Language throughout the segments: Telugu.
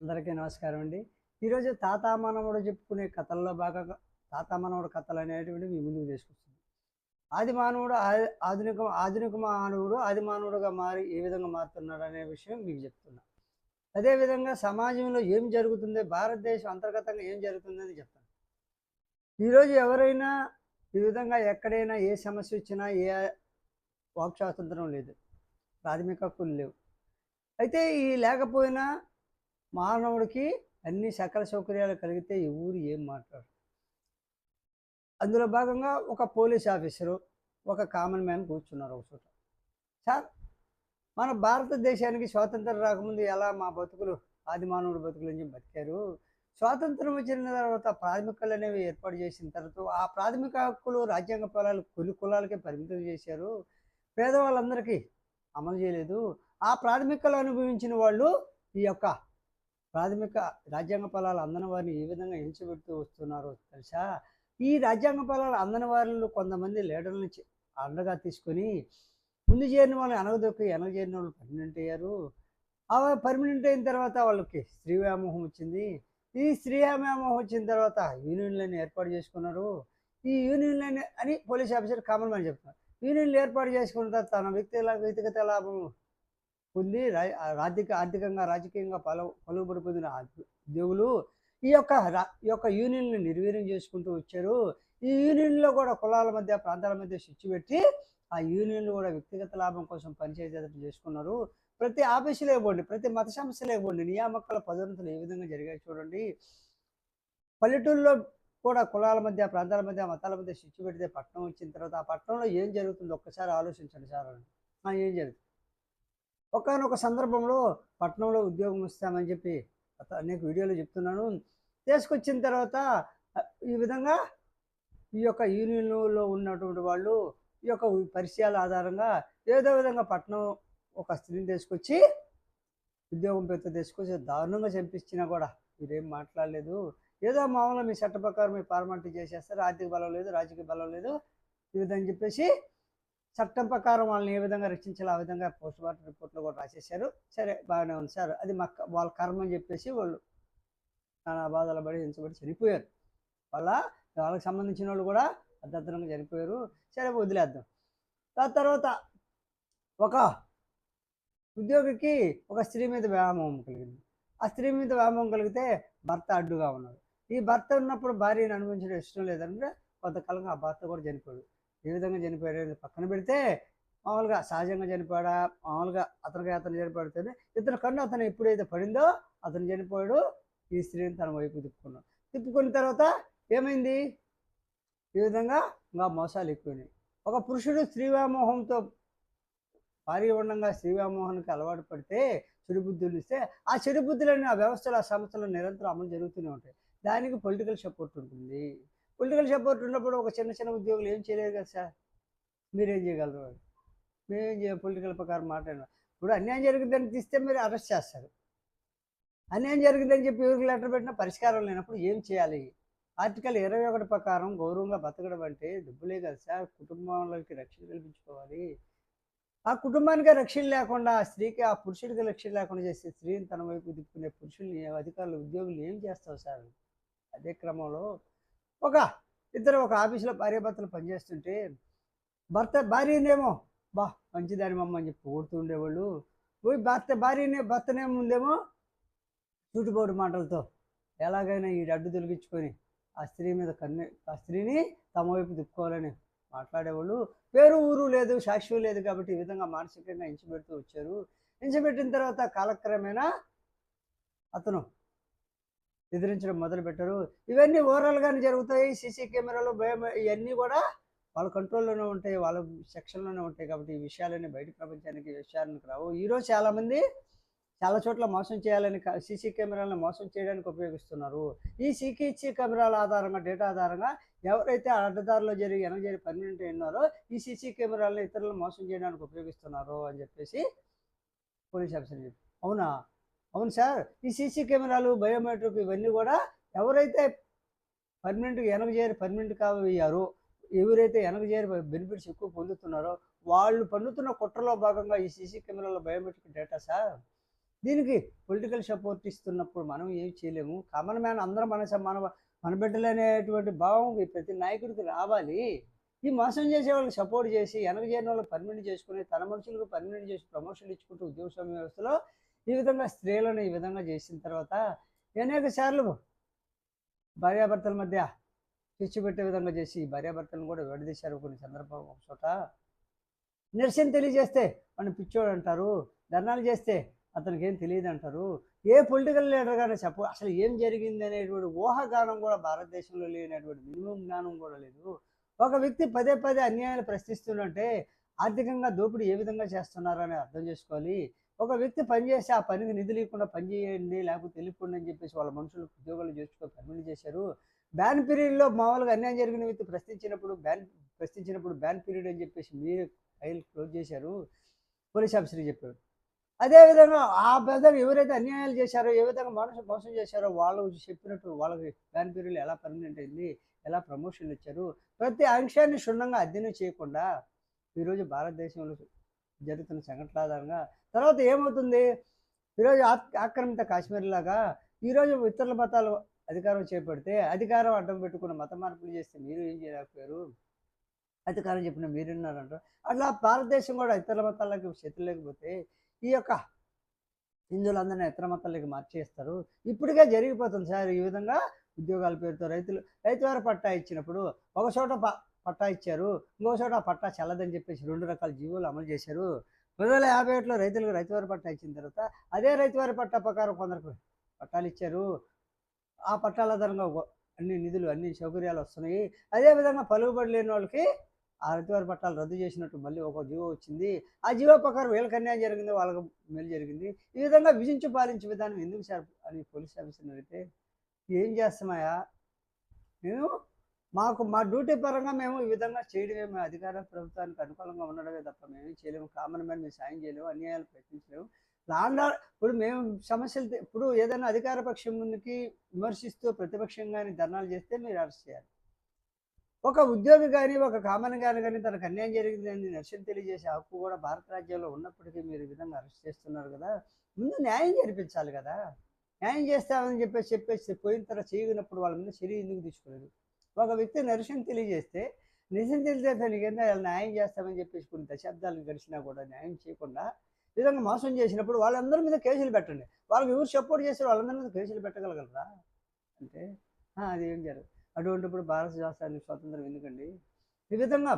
అందరికీ నమస్కారం అండి. ఈరోజు తాత మనవడు చెప్పుకునే కథల్లో భాగంగా తాత మనవడు కథలు అనేటువంటివి మీ ముందుకు తీసుకొస్తుంది. ఆది మానవుడు ఆధునిక మానవుడు ఆది మానవుడుగా మారి ఏ విధంగా మారుతున్నాడు అనే విషయం మీకు చెప్తున్నా. అదేవిధంగా సమాజంలో ఏం జరుగుతుంది, భారతదేశం అంతర్గతంగా ఏం జరుగుతుందని చెప్తాను. ఈరోజు ఎవరైనా ఈ విధంగా ఎక్కడైనా ఏ సమస్య వచ్చినా ఏ వాక్ స్వాతంత్రం లేదు, ప్రాథమిక హక్కులు లేవు. అయితే ఈ లేకపోయినా మానవుడికి అన్ని సకల సౌకర్యాలు కలిగితే ఎవరు ఏం మాట్లాడరు. అందులో భాగంగా ఒక పోలీస్ ఆఫీసరు, ఒక కామన్ మ్యాన్ కూర్చున్నారు ఒక చోట. సార్, మన భారతదేశానికి స్వాతంత్రం రాకముందు ఎలా మా బతుకులు, ఆది మానవుడి బతుకులు అని బతికారు. స్వాతంత్రం వచ్చిన తర్వాత ప్రాథమికలు అనేవి ఏర్పాటు చేసిన తర్వాత ఆ ప్రాథమిక హక్కులు రాజ్యాంగ ఫలాలు కొన్ని కులాలకే పరిమితం చేశారు, పేదవాళ్ళందరికీ అమలు చేయలేదు. ఆ ప్రాథమికలు అనుభవించిన వాళ్ళు ఈ యొక్క ప్రాథమిక రాజ్యాంగ ఫలాలు అందని వారిని ఏ విధంగా ఎంచబెడుతూ వస్తున్నారో తెలుసా? ఈ రాజ్యాంగ ఫలాలు అందని వారిలో కొంతమంది లీడర్లని అండగా తీసుకొని ముందు చేరిన వాళ్ళని అనగదొక్కి వెనక చేరిన వాళ్ళు పర్మనెంట్ అయ్యారు. ఆ పర్మనెంట్ అయిన తర్వాత వాళ్ళకి స్త్రీ వ్యామోహం వచ్చింది. ఈ స్త్రీ వ్యామోహం వచ్చిన తర్వాత యూనియన్లను ఏర్పాటు చేసుకున్నారు. ఈ యూనియన్లని అని పోలీస్ ఆఫీసర్ కామన్ మ్యాన్ చెప్తున్నారు. యూనియన్లు ఏర్పాటు చేసుకున్న తర్వాత తన వ్యక్తిగత లాభం పొంది ఆర్థికంగా రాజకీయంగా పలుకుబడి పొందిన ఉద్యోగులు ఈ యొక్క యూనియన్లు నిర్వీర్యం చేసుకుంటూ వచ్చారు. ఈ యూనియన్లో కూడా కులాల మధ్య ప్రాంతాల మధ్య స్విచ్ పెట్టి ఆ యూనియన్లు కూడా వ్యక్తిగత లాభం కోసం పనిచేసేటట్టు చేసుకున్నారు. ప్రతి ఆఫీసులో ఇవ్వండి, ప్రతి మత సమస్యలు ఇవ్వండి, నియామకాల పదోన్నతులు ఏ విధంగా జరిగాయి చూడండి. పల్లెటూరులో కూడా కులాల మధ్య ప్రాంతాల మధ్య మతాల మధ్య స్విచ్ పెడితే పట్టణం వచ్చిన తర్వాత ఆ పట్టణంలో ఏం జరుగుతుందో ఒక్కసారి ఆలోచించండి సార్. ఏం జరుగుతుంది? ఒకానొక సందర్భంలో పట్టణంలో ఉద్యోగం ఇస్తామని చెప్పి అనేక వీడియోలు చెప్తున్నాను. తీసుకొచ్చిన తర్వాత ఈ విధంగా ఈ యొక్క యూనియన్లో ఉన్నటువంటి వాళ్ళు ఈ యొక్క పరిచయాల ఆధారంగా ఏదో విధంగా పట్టణం ఒక స్త్రీని తీసుకొచ్చి ఉద్యోగం పేరుతో తీసుకొచ్చి దారుణంగా చంపించినా కూడా మీరేం మాట్లాడలేదు. ఏదో మామూలుగా మీ చట్ట ప్రకారం మీ ఫార్మాలిటీ చేసేస్తారు, ఆర్థిక బలం లేదు, రాజకీయ బలం లేదు, ఈ విధంగా చెప్పేసి చట్టం ప్రకారం వాళ్ళని ఏ విధంగా రక్షించాలో ఆ విధంగా పోస్ట్ మార్టం రిపోర్ట్లో కూడా రాసేశారు. సరే, బాగానే ఉంది సార్, అది వాళ్ళ కర్మ అని చెప్పేసి వాళ్ళు నానా బాధలు పడి హింసపడి చనిపోయారు. వాళ్ళకి సంబంధించిన వాళ్ళు కూడా అర్ధంతరంగా చనిపోయారు. సరే, వదిలేద్దాం. దాని తర్వాత ఒక ఉద్యోగికి ఒక స్త్రీ మీద వ్యామోహం కలిగింది. ఆ స్త్రీ మీద వ్యామోహం కలిగితే భర్త అడ్డుగా ఉన్నాడు. ఈ భర్త ఉన్నప్పుడు భార్యను అనుభవించడం ఇష్టం లేదంటే కొంతకాలంగా ఆ భర్త కూడా చనిపోయాడు. ఏ విధంగా చనిపోయాడు పక్కన పెడితే మామూలుగా సహజంగా చనిపోయాడా, మామూలుగా అతను చనిపోయాడు. ఇతని కన్ను అతను ఎప్పుడైతే పడిందో అతను చనిపోయాడు. ఈ స్త్రీని తన వైపు తిప్పుకున్న తర్వాత ఏమైంది? ఈ విధంగా ఇంకా మోసాలు ఎక్కువైనాయి. ఒక పురుషుడు స్త్రీ వ్యామోహంతో భార్య ఉండగా స్త్రీ వ్యామోహానికి అలవాటు పడితే చెడు బుద్ధులు ఇస్తే ఆ చెడు బుద్ధులన్నీ ఆ వ్యవస్థలు ఆ సంస్థలు నిరంతరం అమలు జరుగుతూనే ఉంటాయి. దానికి పొలిటికల్ సపోర్ట్ ఉంటుంది. పొలిటికల్ సపోర్ట్ ఉన్నప్పుడు ఒక చిన్న ఉద్యోగులు ఏం చేయలేరు కదా సార్. మీరేం చేయగలరు? మేమేం పొలిటికల్ ప్రకారం మాట్లాడినా ఇప్పుడు అన్యాయం జరిగిందని తీస్తే మీరు అరెస్ట్ చేస్తారు. అన్యాయం జరిగిందని చెప్పి ఎవరికి లెటర్ పెట్టినా పరిష్కారం లేనప్పుడు ఏం చేయాలి? ఆర్టికల్ 21 ప్రకారం గౌరవంగా బతకడం అంటే డబ్బులే కదా సార్. కుటుంబాలకి రక్షణ కల్పించుకోవాలి. ఆ కుటుంబానికి రక్షణ లేకుండా ఆ స్త్రీకి ఆ పురుషుడికి రక్షణ లేకుండా చేసే స్త్రీని తన వైపు తిప్పుకునే పురుషుల్ని అధికారులు ఉద్యోగులు ఏం చేస్తావు సార్? అదే క్రమంలో ఒక ఆఫీసులో భార్యాభర్తలు పనిచేస్తుంటే భార్యనేమో మంచిదాని మమ్మ అని చెప్పి పొగుడుతూ ఉండేవాళ్ళు. పోయి భర్తనే ముందేమో చూటుబోటు మాటలతో ఎలాగైనా ఈ అడ్డు తొలగించుకొని ఆ స్త్రీని తమ వైపు తిప్పుకోవాలని మాట్లాడేవాళ్ళు. పేరు ఊరు లేదు, సాక్ష్యం లేదు కాబట్టి ఈ విధంగా మానసికంగా ఎంచబెడుతూ వచ్చారు. ఎంచబెట్టిన తర్వాత కాలక్రమేణా అతను ఎదిరించడం మొదలుపెట్టారు. ఇవన్నీ ఓవరాల్గానే జరుగుతాయి. సీసీ కెమెరాలు ఇవన్నీ కూడా వాళ్ళ కంట్రోల్లోనే ఉంటాయి, వాళ్ళ సెక్షన్లోనే ఉంటాయి. కాబట్టి ఈ విషయాలన్నీ బయట ప్రపంచానికి విషయానికి రావు. ఈరోజు చాలామంది చాలా చోట్ల మోసం చేయాలని సీసీ కెమెరాలను మోసం చేయడానికి ఉపయోగిస్తున్నారు. ఈ సీసీ కెమెరాల ఆధారంగా డేటా ఆధారంగా ఎవరైతే అడ్డదారిలో వెనక జరిగి పర్మనెంట్ అయినారో ఈ సీసీ కెమెరాలను ఇతరులను మోసం చేయడానికి ఉపయోగిస్తున్నారు అని చెప్పేసి పోలీస్ ఆఫీసర్ చెప్పి అవునా? అవును సార్, ఈ సీసీ కెమెరాలు బయోమెట్రిక్ ఇవన్నీ కూడా ఎవరైతే పర్మనెంట్ కాబోయారో, ఎవరైతే వెనక చేరి బెనిఫిట్స్ ఎక్కువ పొందుతున్నారో వాళ్ళు పొందుతున్న కుట్రలో భాగంగా ఈ సీసీ కెమెరాల బయోమెట్రిక్ డేటా సార్. దీనికి పొలిటికల్ సపోర్ట్ ఇస్తున్నప్పుడు మనం ఏమి చేయలేము. కామన్ మ్యాన్ అందరం మన బిడ్డలనేటువంటి భావం ఈ ప్రతి నాయకుడికి రావాలి. ఈ మోసం చేసే వాళ్ళకి సపోర్ట్ చేసి, వెనక చేరిన వాళ్ళకి పర్మనెంట్ చేసుకొని, తన మనుషులకు పర్మనెంట్ చేసి ప్రమోషన్‌లు ఇచ్చుకుంటూ ఉద్యోగ వ్యవస్థలో ఈ విధంగా స్త్రీలను ఈ విధంగా చేసిన తర్వాత అనేక సార్లు భార్యాభర్తల మధ్య చిచ్చు పెట్టే విధంగా చేసి భార్యాభర్తలను కూడా విడదీశారు కొన్ని సందర్భం ఒక చోట. నిరసన తెలియజేస్తే వాడిని పిచ్చోడు అంటారు. ధర్నాలు చేస్తే అతనికి ఏం తెలియదు అంటారు. ఏ పొలిటికల్ లీడర్ గానే అసలు ఏం జరిగింది అనేటువంటి ఊహాగానం కూడా భారతదేశంలో లేనటువంటి మినిమం జ్ఞానం కూడా లేదు. ఒక వ్యక్తి పదే పదే అన్యాయాలు ప్రశ్నిస్తుంటే ఆర్థికంగా దోపిడీ ఏ విధంగా చేస్తున్నారని అర్థం చేసుకోవాలి. ఒక వ్యక్తి పనిచేసి ఆ పనికి నిధులు ఇవ్వకుండా పని చేయండి లేకపోతే వెళ్ళిపోండి అని చెప్పేసి వాళ్ళ మనుషులకు ఉద్యోగాలు చేసుకొని పర్మిట్ చేశారు. బ్యాన్ పీరియడ్‌లో మామూలుగా అన్యాయం జరిగిన వ్యక్తి ప్రశ్నించినప్పుడు బ్యాన్ పీరియడ్ అని చెప్పేసి మీరు ఫైల్ క్లోజ్ చేశారు. పోలీస్ ఆఫీసర్‌కి చెప్పారు. అదేవిధంగా ఆ బ్రదర్ ఎవరైతే అన్యాయాలు చేశారో, ఏ విధంగా మోసం చేశారో వాళ్ళు చెప్పినట్టు వాళ్ళకి బ్యాన్ పీరియడ్‌లో ఎలా పర్మనెంట్ అయింది, ఎలా ప్రమోషన్‌లు ఇచ్చారు. ప్రతి అంశాన్ని క్షుణ్ణంగా అధ్యయనం చేయకుండా ఈరోజు భారతదేశంలో జరుగుతున్న సంఘటనల ఆధారంగా తర్వాత ఏమవుతుంది? ఈరోజు ఆక్రమిత కాశ్మీర్ లాగా ఈరోజు ఇతరుల మతాలు అధికారం చేపడితే అధికారం అడ్డం పెట్టుకున్న మత మార్పులు చేస్తే మీరు ఏం చేయలేకపోయారు? అధికారం చెప్పిన మీరున్నారంటారు. అట్లా భారతదేశం కూడా ఇతర మతాలకు చేతులు లేకపోతే ఈ యొక్క హిందువులందరినీ ఇతర మతాలకి మార్చేస్తారు. ఇప్పటికే జరిగిపోతుంది సార్ ఈ విధంగా. ఉద్యోగాల పేరుతో రైతువారి పట్టా ఇచ్చినప్పుడు ఒక చోట పట్టా ఇచ్చారు, ఇంకో చోట ఆ పట్టా చెల్లదని చెప్పేసి 2 రకాల జీవోలు అమలు చేశారు. 2051లో రైతులకు రైతువారి పట్టా ఇచ్చిన తర్వాత అదే రైతువారి పట్టా ప్రకారం కొందరికి పట్టాలు ఇచ్చారు. ఆ పట్టాల ఆధారంగా అన్ని నిధులు అన్ని సౌకర్యాలు వస్తున్నాయి. అదేవిధంగా పలుకుబడి లేని వాళ్ళకి ఆ రైతువారి పట్టాలు రద్దు చేసినట్టు మళ్ళీ ఒక జీవో వచ్చింది. ఆ జీవో ప్రకారం వీళ్ళకి అన్యాయం జరిగింది, వాళ్ళకి మేలు జరిగింది. ఈ విధంగా విధించి పాలించే విధానం ఎందుకు సార్ అని పోలీస్ ఆఫీసర్ని అడిగితే ఏం చేస్తామయ్యా మేము మా డ్యూటీ పరంగా మేము ఈ విధంగా చేయడమే, మేము అధికార ప్రభుత్వానికి అనుకూలంగా ఉండడమే తప్ప మేమేం చేయలేము. కామన్ మ్యాన్ మేము సాయం చేయలేము, అన్యాయాలు ప్రశ్నించలేము. ఇప్పుడు మేము ఇప్పుడు ఏదైనా అధికార పక్షం ముందుకి విమర్శిస్తూ ప్రతిపక్షం కానీ ధర్నాలు చేస్తే మీరు అరెస్ట్ చేయాలి. ఒక ఉద్యోగి కానీ ఒక కామన్ కానీ తనకు అన్యాయం జరిగిందని నిరసన తెలియజేసే హక్కు కూడా భారత రాజ్యంలో ఉన్నప్పటికీ మీరు ఈ విధంగా అరెస్ట్ చేస్తున్నారు కదా. ముందు న్యాయం జరిపించాలి కదా. న్యాయం చేస్తామని చెప్పేసి పోయిన తర్వాత చేయనప్పుడు వాళ్ళ మీద చర్య ఎందుకు తీసుకోలేదు? ఒక వ్యక్తి నిరసన తెలియజేస్తే నీకేందా న్యాయం చేస్తామని చెప్పేసి కొన్ని దశాబ్దాలు గడిచినా కూడా న్యాయం చేయకుండా ఈ విధంగా మోసం చేసినప్పుడు వాళ్ళందరి మీద కేసులు పెట్టండి. వాళ్ళకి ఎవరు సపోర్ట్ చేస్తారు వాళ్ళందరి మీద కేసులు పెట్టగలగలరా అంటే అది ఏం జరగదు. అటువంటిప్పుడు భారత రాష్ట్రానికి స్వాతంత్రం ఎందుకండి? ఈ విధంగా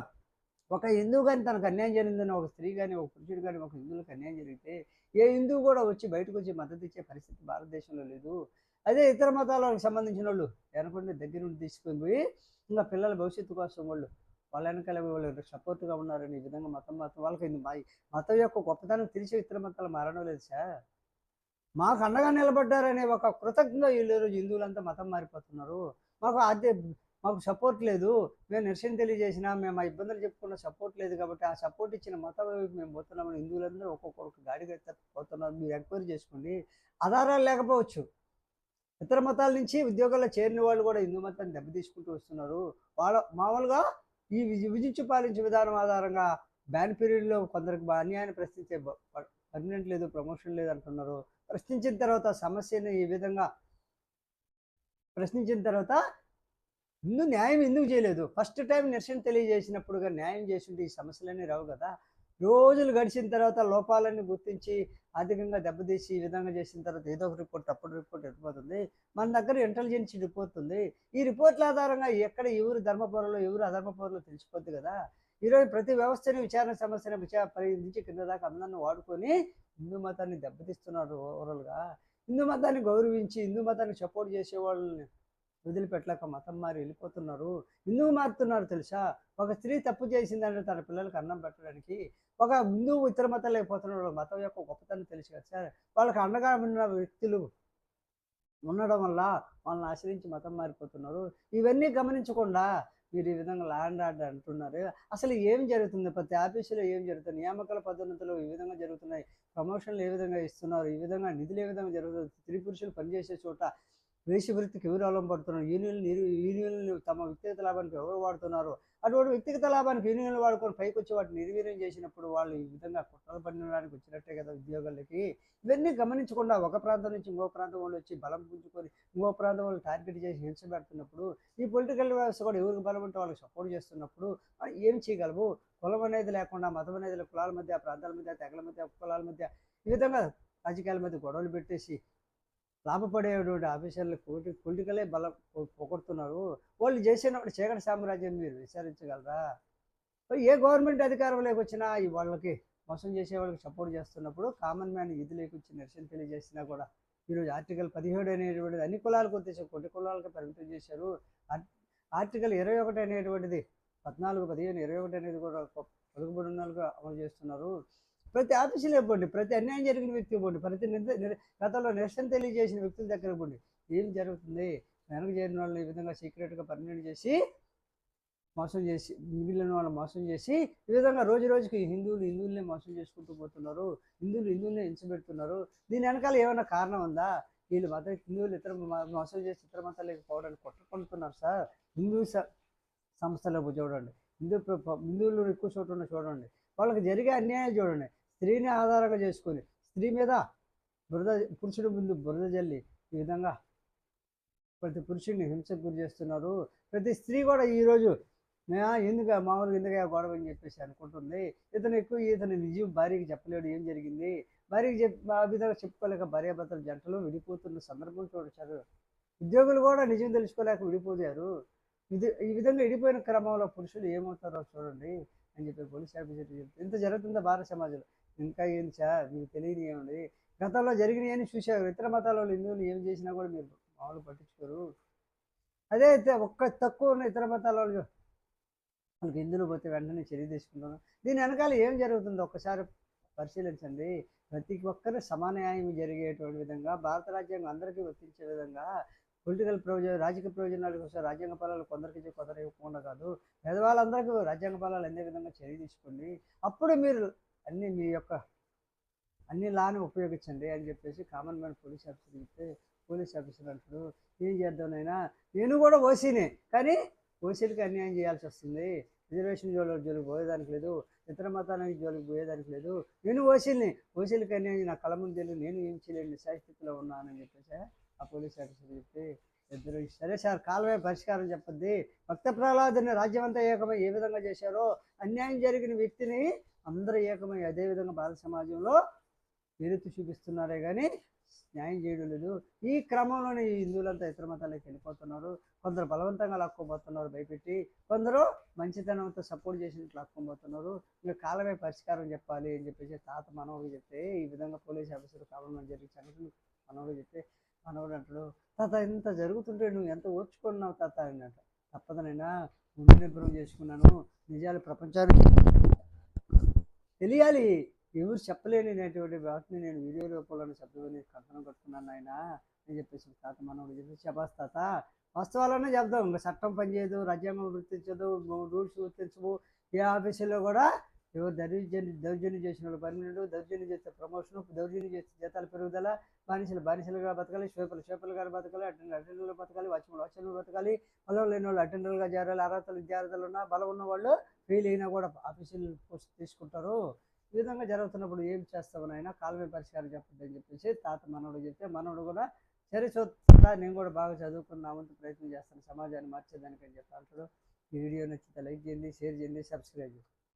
ఒక హిందువు కానీ తనకు అన్యాయం జరిగిందని ఒక స్త్రీ కానీ ఒక పురుషుడు కానీ ఒక హిందువులకు అన్యాయం జరిగితే ఏ హిందువు కూడా బయటకు వచ్చి మద్దతు ఇచ్చే పరిస్థితి భారతదేశంలో లేదు. అదే ఇతర మతాలకు సంబంధించిన వాళ్ళు వెనకుండా దగ్గర నుండి తీసుకొని పోయి ఇంకా పిల్లల భవిష్యత్తు కోసం వాళ్ళ వెనకాల వాళ్ళు సపోర్ట్గా ఉన్నారని ఈ విధంగా మతం వాళ్ళకి మతం యొక్క గొప్పతనం తెలిసి ఇతర మతాలు మారడం లేదు సార్. మాకు అండగా నిలబడ్డారనే ఒక కృతజ్ఞత ఈరోజు హిందువులంతా మతం మారిపోతున్నారు. మాకు సపోర్ట్ లేదు, మేము నిరసన తెలియజేసినా మేము ఆ ఇబ్బందులు చెప్పుకున్న సపోర్ట్ లేదు కాబట్టి ఆ సపోర్ట్ ఇచ్చిన మతం మేము పోతున్నామని హిందువులందరూ ఒక్కొక్కరికి గాడిగా పోతున్నారు. మీరు ఎంక్వైరీ చేసుకోండి. ఆధారాలు లేకపోవచ్చు. ఇతర మతాల నుంచి ఉద్యోగాల్లో చేరిన వాళ్ళు కూడా హిందూ మతాన్ని దెబ్బతీసుకుంటూ వస్తున్నారు. మామూలుగా ఈ విభజించి పాలించే విధానం ఆధారంగా బ్యాన్ పీరియడ్లో కొందరికి అన్యాయాన్ని ప్రశ్నించే పర్మనెంట్ లేదు, ప్రమోషన్ లేదు అంటున్నారు. ప్రశ్నించిన తర్వాత సమస్యని ఈ విధంగా ప్రశ్నించిన తర్వాత న్యాయం ఎందుకు చేయలేదు? ఫస్ట్ టైం నిరసన తెలియజేసినప్పుడుగా న్యాయం చేసింటే ఈ సమస్యలన్నీ రావు కదా. రోజులు గడిచిన తర్వాత లోపాలన్నీ గుర్తించి ఆర్థికంగా దెబ్బతీసి ఈ విధంగా చేసిన తర్వాత ఏదో ఒక రిపోర్ట్ తప్పుడు రిపోర్ట్ వెళ్ళిపోతుంది. మన దగ్గర ఇంటెలిజెన్స్ రిపోర్ట్ ఉంది. ఈ రిపోర్ట్ల ఆధారంగా ఎక్కడ ఎవరు ధర్మపౌరులు ఎవరు అధర్మపౌరులు తెలిసిపోద్ది కదా. ఈరోజు ప్రతి వ్యవస్థని విచారణ సమస్యను నుంచి కింద దాకా అందరిని వాడుకొని హిందూ మతాన్ని దెబ్బతీస్తున్నారు. ఓవరాల్గా హిందూ మతాన్ని గౌరవించి హిందూ మతాన్ని సపోర్ట్ చేసే వాళ్ళని వదిలిపెట్టలేక మతం మారి వెళ్ళిపోతున్నారు. ఎందుకు మారుతున్నారు తెలుసా? ఒక స్త్రీ తప్పు చేసిందంటే తన పిల్లలకు అన్నం పెట్టడానికి ఒక హిందువు ఇతర మతాలు అయిపోతున్నారు. మతం యొక్క గొప్పతనం తెలుసు కదా సార్. వాళ్ళకి అండగా ఉన్న వ్యక్తులు ఉండడం వల్ల వాళ్ళని ఆశ్రయించి మతం మారిపోతున్నారు. ఇవన్నీ గమనించకుండా మీరు ఈ విధంగా ల్యాండ్ ఆర్డర్ అంటున్నారు. అసలు ఏం జరుగుతుంది? ప్రతి ఆఫీసులో ఏం జరుగుతుంది? నియామకాల పద్ధతులు ఈ విధంగా జరుగుతున్నాయి. ప్రమోషన్లు ఏ విధంగా ఇస్తున్నారు? ఈ విధంగా నిధులు ఏ విధంగా జరుగుతుంది? స్త్రీ పురుషులు పనిచేసే చోట వేషవృత్తికి ఎవరు అలంపడుతున్నారు, యూనియన్లు తమ వ్యక్తిగత లాభానికి ఎవరు వాడుతున్నారు, అటువంటి వ్యక్తిగత లాభానికి యూనియన్లు వాడుకొని పైకి వచ్చి వాటిని నిర్వీర్యం చేసినప్పుడు వాళ్ళు ఈ విధంగా కుట్రలు పన్నడానికి వచ్చినట్టే కదా ఉద్యోగాలకి. ఇవన్నీ గమనించకుండా ఒక ప్రాంతం నుంచి ఇంకో ప్రాంతం వాళ్ళు వచ్చి బలం పుంజుకొని ఇంకో ప్రాంతం వాళ్ళు టార్గెట్ చేసి హింస పెడుతున్నప్పుడు, ఈ పొలిటికల్ వ్యవస్థ కూడా ఎవరికి బలం ఉంటే వాళ్ళకి సపోర్ట్ చేస్తున్నప్పుడు ఏం చేయగలవు? కులం అనేది లేకుండా, మతం అనేది కులాల మధ్య, ప్రాంతాల మధ్య, తెగల మధ్య, కులాల మధ్య ఈ విధంగా రాజకీయాల మధ్య గొడవలు పెట్టేసి లాభపడేటువంటి ఆఫీసర్లు పొలిటికలే బలం పొగడుతున్నారు. వాళ్ళు చేసినప్పుడు చీకటి సామ్రాజ్యం మీరు విచారించగలరా? ఏ గవర్నమెంట్ అధికారంలోకి వచ్చినా ఈ వాళ్ళకి మోసం చేసే వాళ్ళకి సపోర్ట్ చేస్తున్నప్పుడు కామన్ మ్యాన్ వీధిలోకి వచ్చి నిరసన తెలియజేసినా కూడా ఈరోజు ఆర్టికల్ 17 అనేటువంటిది అన్ని కులాలకు వచ్చేసి కొన్ని కులాలకు పరిమితం చేశారు. ఆర్టికల్ 21 అనేటువంటిది 14, 15, 21 అనేది కూడా పలుకుబడినాలుగా అమలు చేస్తున్నారు. ప్రతి ఆఫీసులో ఇవ్వండి, ప్రతి అన్యాయం జరిగిన వ్యక్తి ఇవ్వండి, ప్రతి గతంలో నిరసన తెలియజేసిన వ్యక్తుల దగ్గర ఇవ్వండి. ఏం జరుగుతుంది? వెనక చేరిన వాళ్ళని ఈ విధంగా సీక్రెట్గా పర్మనెంట్ చేసి మోసం చేసి, మిగిలిన వాళ్ళని మోసం చేసి ఈ విధంగా రోజు రోజుకి హిందువుల్ని మోసం చేసుకుంటూ పోతున్నారు. హిందువుల్ని హింసపెడుతున్నారు. దీని వెనకాల ఏమైనా కారణం ఉందా? వీళ్ళు మాత్రం హిందువులు ఇతర మోసం చేసి ఇతర మతాలకు పోవడానికి కొట్టుకుంటున్నారు సార్. హిందూ సంస్థలకు చూడండి, హిందువులు ఎక్కువ చోటు చూడండి, వాళ్ళకి జరిగే అన్యాయం చూడండి. స్త్రీని ఆధారంగా చేసుకొని స్త్రీ మీద పురుషుడి ముందు బురద జల్లి ఈ విధంగా ప్రతి పురుషుడిని హింసకు గురి చేస్తున్నారు. ప్రతి స్త్రీ కూడా ఈరోజు ఎందుకు మామూలుగా ఎందుకు గొడవ అని చెప్పేసి అనుకుంటుంది. ఇతను నిజం భార్యకి చెప్పలేడు ఏం జరిగింది. భార్యకి ఆ విధంగా చెప్పుకోలేక భార్యాభర్తల జంటలు విడిపోతున్న సందర్భం చూడొచ్చారు. ఉద్యోగులు కూడా నిజం తెలుసుకోలేక విడిపోయారు. ఈ విధంగా విడిపోయిన క్రమంలో పురుషులు ఏమవుతారో చూడండి అని చెప్పి పోలీస్ ఆఫీసర్ చెప్తే, ఇంత జరుగుతుందా భారత సమాజంలో? ఇంకా ఏంటి సార్ మీకు తెలియని ఏముంది? గతంలో జరిగినవన్నీ చూసారు. ఇతర మతాల వాళ్ళు హిందువులు ఏం చేసినా కూడా మీరు మామూలు పట్టించుకోరు. అదే అయితే ఒక్క తక్కువ ఉన్న ఇతర మతాల వాళ్ళకి హిందువులు పోతే వెంటనే చర్య తీసుకుంటాను. దీని వెనకాల ఏం జరుగుతుందో ఒక్కసారి పరిశీలించండి. ప్రతి ఒక్కరు సమాన్యాయం జరిగేటువంటి విధంగా భారత రాజ్యాంగం అందరికీ వర్తించే విధంగా రాజకీయ ప్రయోజనాల కోసం రాజ్యాంగ ఫలాలు కొందరికి కొందరు ఇవ్వకుండా కాదు, పేదవాళ్ళందరికీ రాజ్యాంగ ఫలాలు అందే విధంగా చర్య తీసుకోండి. అప్పుడు మీరు మీ యొక్క అన్ని లాని ఉపయోగించండి అని చెప్పేసి కామన్ మ్యాన్ పోలీస్ ఆఫీసర్ చెప్తే, పోలీస్ ఆఫీసర్ అంటాడు ఏం చేద్దాంనైనా నేను కూడా ఓసీనే, కానీ ఓసీలకి అన్యాయం చేయాల్సి వస్తుంది. రిజర్వేషన్ జోలికి పోయేదానికి లేదు, ఇతర మతానికి జోలికి పోయేదానికి లేదు. నేను ఓసీలకి అన్యాయం నా కళ ముందు తెలియదు, నేను ఏం చేయలేని నిశాస్థితిలో ఉన్నానని చెప్పేసి ఆ పోలీస్ ఆఫీసర్ చెప్తే ఇద్దరు సరే సార్ కాలమే పరిష్కారం చెప్పద్ది. భక్త ప్రహ్లాదుని రాజ్యం అంతా ఏకమై ఏ విధంగా చేశారో అన్యాయం జరిగిన వ్యక్తిని అందరూ ఏకమై అదేవిధంగా భారత సమాజంలో ఎరుతు చూపిస్తున్నారే కానీ న్యాయం చేయడం లేదు. ఈ క్రమంలోనే ఈ హిందువులంతా ఇతర మతాలకు వెళ్ళిపోతున్నారు. కొందరు బలవంతంగా లాక్కోబోతున్నారు భయపెట్టి, కొందరు మంచితనంతో సపోర్ట్ చేసినట్లు లాక్కోబోతున్నారు. ఇంకా కాలమే పరిష్కారం చెప్పాలి అని చెప్పేసి తాత మనవడికి చెప్తే, ఈ విధంగా పోలీస్ ఆఫీసర్ కావాలని జరిగిన సంగతి మనవడికి చెప్తే మనవడు అంటాడు, తాత ఇంత జరుగుతుంటే నువ్వు ఎంత ఓర్చుకున్నావు తాత అన్నట్ట. తప్పదనైనా ముందు నిర్భరం చేసుకున్నాను, నిజాలు ప్రపంచానికి తెలియాలి, ఎవరు చెప్పలేనిటువంటి వాటిని నేను వీడియో రూపంలో శబ్దం కంకణం కట్టుకున్నాను ఆయన అని చెప్పేసి తాత మనవడు చెప్పి, శబాస్ తాత వాస్తవాలనే చెప్దాం, ఇంకా చట్టం పనిచేయదు, రాజ్యాంగం గుర్తించదు, రూల్స్ గుర్తించవు. ఏ ఆఫీసులో కూడా ఎవరు దౌర్జన్యం చేసిన వాళ్ళు పర్మనెంట్, దౌర్జన్యం చేస్తే ప్రమోషన్, దౌర్జన్యం చేస్తే జీతాల పెరుగుదల, బానిసలుగా బతకాలి, షేపులుగా బతకాలి, అటెండర్లు బతకాలి, వాచ్మెన్లు బతకాలి, బలం లేని వాళ్ళు అటెండర్లుగా చేరాలి, విద్యార్థులు ఉన్నా బలం ఉన్న వాళ్ళు ఫెయిల్ అయినా కూడా ఆఫీసులు పోస్ట్ తీసుకుంటారు. ఈ విధంగా జరుగుతున్నప్పుడు ఏం చేస్తామని అయినా కాలమే పరిష్కారం చెప్పండి అని చెప్పేసి తాత మనవడు చెప్తే, మనవడు కూడా సరే చూస్తా నేను కూడా బాగా చదువుకుని నా వంతు ప్రయత్నం చేస్తాను సమాజాన్ని మార్చేదానికి అని చెప్పి అంటాడు. ఈ వీడియో నచ్చితే లైక్ చేయండి, షేర్ చేయండి, సబ్స్క్రైబ్ చేయండి.